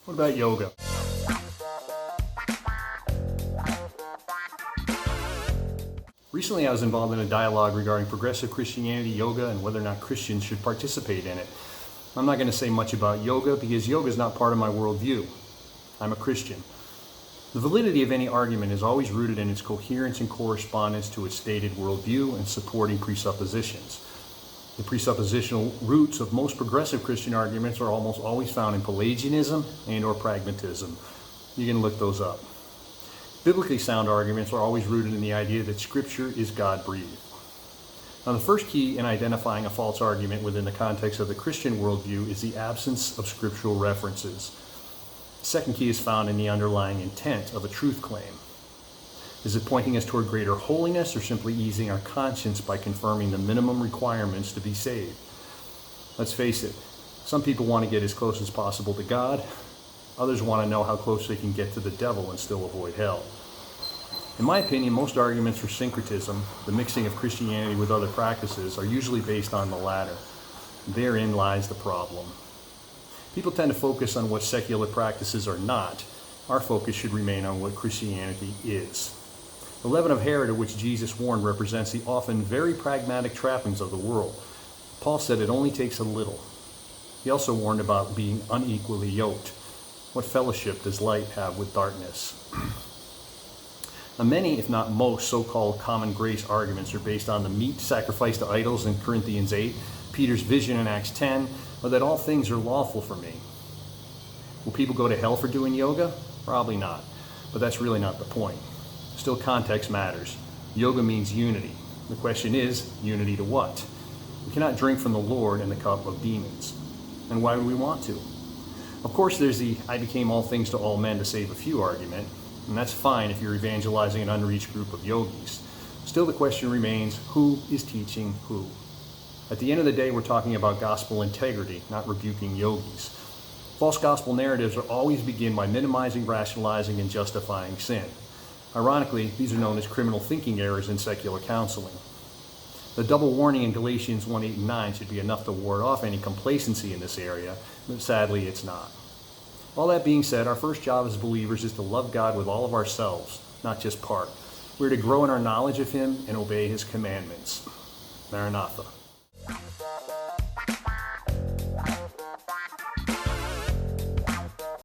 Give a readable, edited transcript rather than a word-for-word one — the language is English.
What about yoga? Recently, I was involved in a dialogue regarding progressive Christianity, yoga, and whether or not Christians should participate in it. I'm not going to say much about yoga because yoga is not part of my worldview. I'm a Christian. The validity of any argument is always rooted in its coherence and correspondence to its stated worldview and supporting presuppositions. The presuppositional roots of most progressive Christian arguments are almost always found in Pelagianism and or pragmatism. You can look those up. Biblically sound arguments are always rooted in the idea that Scripture is God-breathed. Now, the first key in identifying a false argument within the context of the Christian worldview is the absence of scriptural references. The second key is found in the underlying intent of a truth claim. Is it pointing us toward greater holiness or simply easing our conscience by confirming the minimum requirements to be saved? Let's face it, some people want to get as close as possible to God. Others want to know how close they can get to the devil and still avoid hell. In my opinion, most arguments for syncretism, the mixing of Christianity with other practices, are usually based on the latter. Therein lies the problem. People tend to focus on what secular practices are not. Our focus should remain on what Christianity is. The leaven of Herod of which Jesus warned represents the often very pragmatic trappings of the world. Paul said it only takes a little. He also warned about being unequally yoked. What fellowship does light have with darkness? Now, many, if not most, so-called common grace arguments are based on the meat sacrificed to idols in Corinthians 8, Peter's vision in Acts 10, or that all things are lawful for me. Will people go to hell for doing yoga? Probably not, but that's really not the point. Still, context matters. Yoga means unity. The question is, unity to what? We cannot drink from the Lord in the cup of demons. And why would we want to? Of course, there's the I became all things to all men to save a few argument, and that's fine if you're evangelizing an unreached group of yogis. Still, the question remains, who is teaching who? At the end of the day, we're talking about gospel integrity, not rebuking yogis. False gospel narratives are always begin by minimizing, rationalizing, and justifying sin. Ironically, these are known as criminal thinking errors in secular counseling. The double warning in Galatians 1, 8, and 9 should be enough to ward off any complacency in this area, but sadly it's not. All that being said, our first job as believers is to love God with all of ourselves, not just part. We're to grow in our knowledge of Him and obey His commandments. Maranatha.